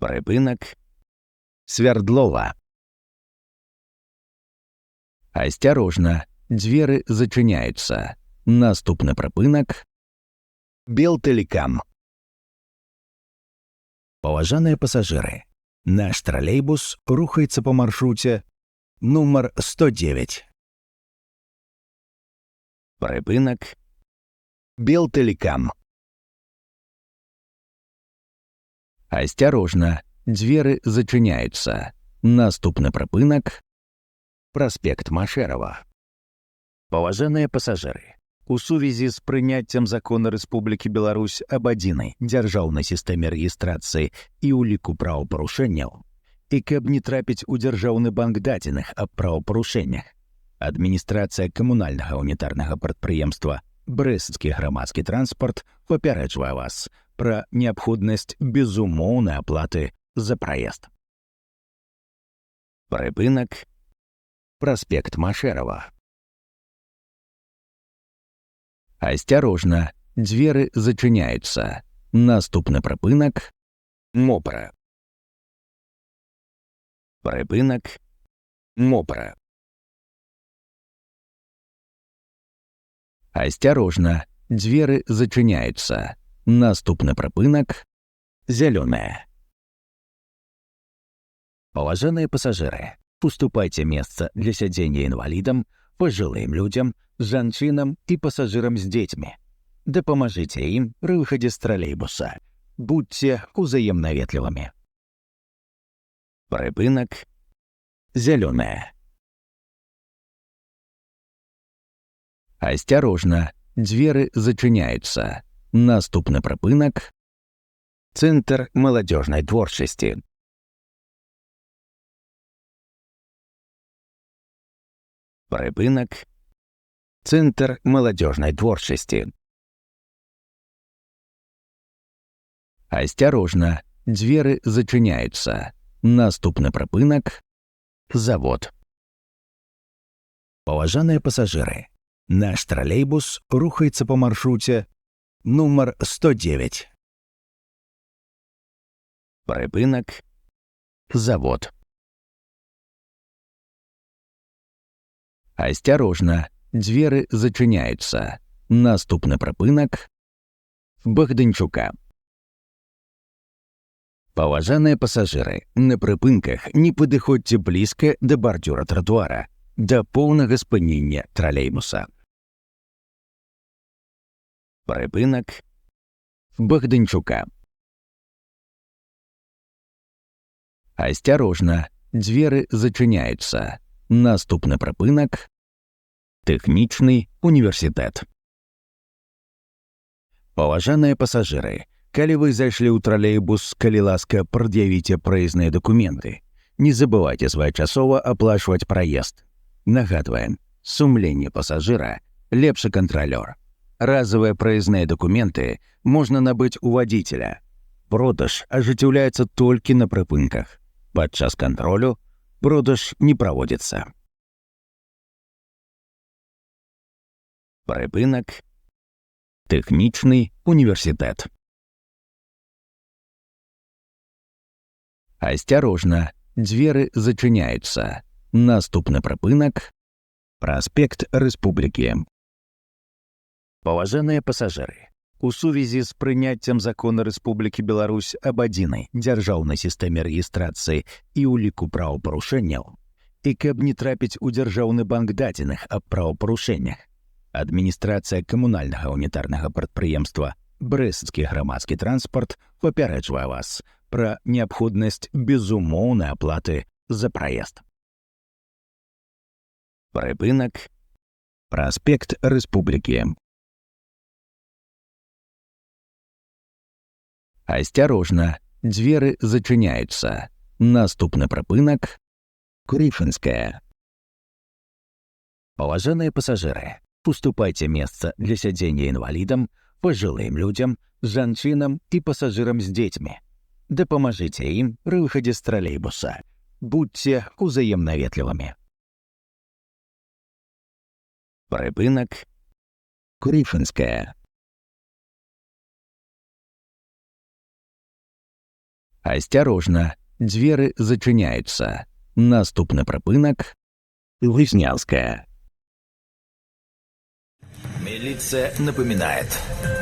Припинок. Свердлова. Осторожно, двери зачиняются. Наступный припинок. Белтелекам. Поважаныя пассажиры, наш троллейбус рухается по маршруте номер 109. Припинок. Белтелекам. Осторожно, двери зачиняются. Наступный припинок. Проспект Машерова. Поважаныя пассажиры, у сувязі з прыняццям закона Рэспублікі Беларусь аб адзінай дзяржаўнай сістэме рэгістрацыі і ўліку правапарушэнняў, і каб не трапіць у дзяржаўны банк дадзеных аб правапарушэннях, адміністрацыя камунальнага унітарнага прадпрыемства «Брэсцкі грамадскі транспарт» папярэджвае вас пра неабходнасць безумоўнай аплаты за праезд. Припинок. Проспект Машерова. Осторожно, двери зачиняются. Наступный припинок. Мопра. Припинок. Мопра. Осторожно, двери зачиняются. Наступный припинок. Зеленая. Поважаныя пассажиры, уступайте место для сядзення инвалидам, пожилым людям, жанчынам и пассажирам с детьми. Дапамажыце им при выходе с троллейбуса. Будьте узаемно ветливыми. Припинок. Зеленая. Осторожно, двери зачиняются. Наступный припинок. Центр молодежной творчести. Припинок. Центр молодежной творчести. Осторожно, двери зачиняются. Наступный припинок. Завод. Поважаныя пассажиры, наш троллейбус рухается по маршруте номер 109. Припинок. Завод. Осторожно, двери зачиняются. Наступный припинок. Богданчука. Поважаныя пассажиры, на припынках не падыходзьце близко до бордюра тротуара, до полного спынення троллейбуса. Припинок. Богданчука. Осторожно, двери зачиняются. Наступный припинок. Тэхнічны універсітэт. Поважаныя пассажиры, калі вы зайшлі ў троллейбус, калі ласка, прад'явіце праезныя документы. Не забывайте своечасова оплачивать проезд. Нагадываем, сумленне пассажира лепшы контролёр. Разовые проездные документы можно набыть у водителя. Продаж ажыццяўляецца толькі на прыпынках. Падчас контролю продаж не проводится. Припинок. Тэхнічны універсітэт. Осторожно, двери зачиняются. Наступный припинок. Проспект Рэспублікі. Поважаныя пассажиры, у сувязі з прыняццям закона Рэспублікі Беларусь аб адзінай дзяржаўнай сістэме рэгістрацыі і ўліку правапарушэнняў, і каб не трапіць у дзяржаўны банк дадзеных аб правапарушэннях, адміністрацыя камунальнага унітарнага прадпрыемства «Брэсцкі грамадскі транспарт» папярэджвае вас пра неабходнасць безумоўнай аплаты за праезд. Припинок. Проспект Рэспублікі. Осторожно, двери зачиняются. Наступный припинок. Курифинская. Поважаныя пассажиры, уступайте место для сядзення инвалидам, пожилым людям, жанчынам и пассажирам с детьми. Дапамажыце им при выходе с троллейбуса. Будьте узаемно ветливыми. Припинок. Курифинская. Асцярожна, дзверы зачиняются. Наступны прыпынак Лыжнянская. Милиция напоминает,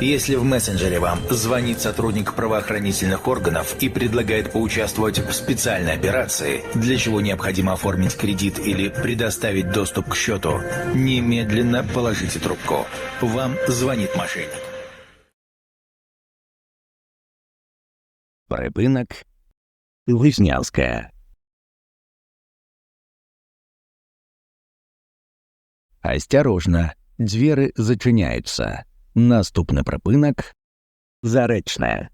если в мессенджере вам звонит сотрудник правоохранительных органов и предлагает поучаствовать в специальной операции, для чего необходимо оформить кредит или предоставить доступ к счету, немедленно положите трубку. Вам звонит мошенник. Прыпынак Лыжнянская. Асцярожна, дзверы зачиняются. Наступны прыпынак Зарэчная.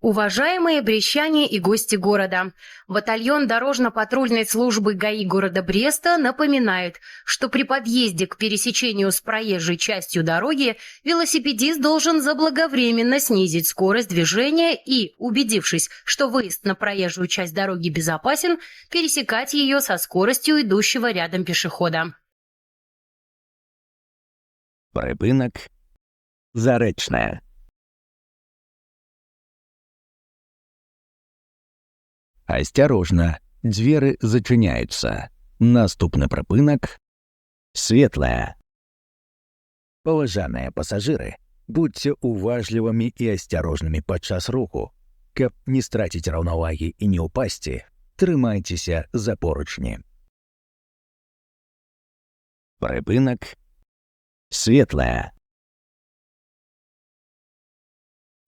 Уважаемые брестчане и гости города, батальон дорожно-патрульной службы ГАИ города Бреста напоминает, что при подъезде к пересечению с проезжей частью дороги велосипедист должен заблаговременно снизить скорость движения и, убедившись, что выезд на проезжую часть дороги безопасен, пересекать ее со скоростью идущего рядом пешехода. Прыпынак Зарэчная. Асцярожна, дзверы зачиняются. Наступны прыпынак Светлая. Паважаныя пасажыры, будьце уважлівымі і асцярожнымі падчас руху. Каб не страціць раўнавагі і не ўпасці, трымайцеся за поручні. Прыпынак Светлая.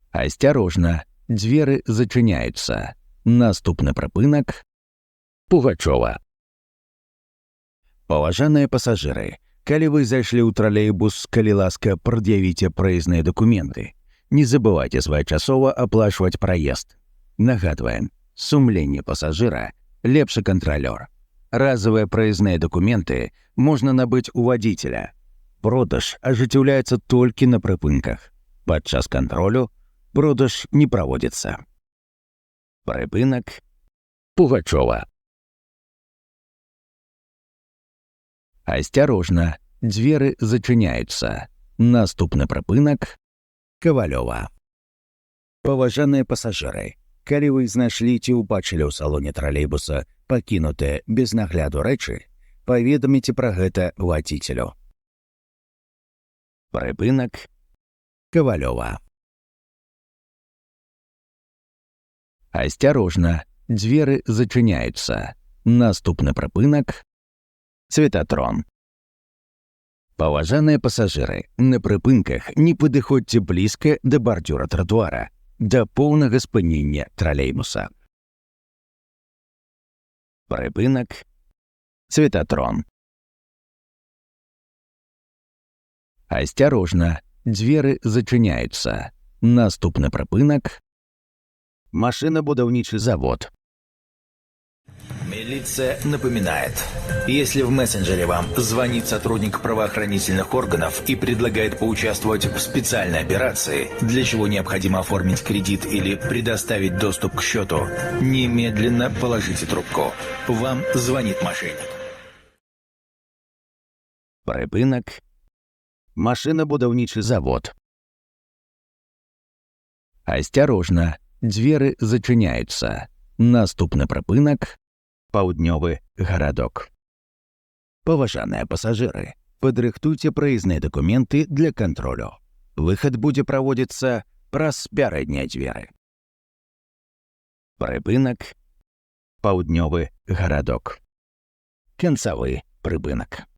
Асцярожна, дзверы зачиняются. Наступны прыпынак Пугачова. Паважаныя пасажыры, калі вы зайшлі ў тралейбус, калі ласка, прад'явіце праезныя дакументы. Не забывайце своечасова аплачваць праезд. Нагадваем, сумленне пасажыра лепшы кантралёр. Разовые проездные документы можно набыть у водителя. Продаж ажыццяўляецца толькі на прыпынках. Падчас кантролю продаж не проводится. Прыпынак Пугачова. Асцярожна, дзверы зачиняются. Наступны прыпынак Ковалёва. Паважаныя пасажыры, калі вы знайшлі ці ўбачылі ў салоне тралейбуса пакінутыя без нагляду рэчы, паведаміце пра гэта вадзіцелю. Прыпынак Ковалёва. Асцярожна, дзверы зачиняются. Наступны прыпынак Цветатрон. Паважаныя пасажыры, на прыпынках не падыходзьце блізка да бардзюра тратуара, да поўнага спынення тралейбуса. Прыпынак Цветатрон. Асцярожна, дзверы зачиняются. Наступны прыпынак Машинобудаўнічы завод. Милиция напоминает, если в мессенджере вам звонит сотрудник правоохранительных органов и предлагает поучаствовать в специальной операции, для чего необходимо оформить кредит или предоставить доступ к счету, немедленно положите трубку. Вам звонит мошенник. Прыпынак Машинобудаўнічы завод. Асцярожна, дзверы зачиняются. Наступны прыпынак Паўднёвы гарадок. Паважаныя пасажыры, падрыхтуйце праезныя дакументы для кантролю. Выхад будзе праводзіцца праз пярэднія дзверы. Прыпынак Паўднёвы гарадок. Канцавы прыпынак.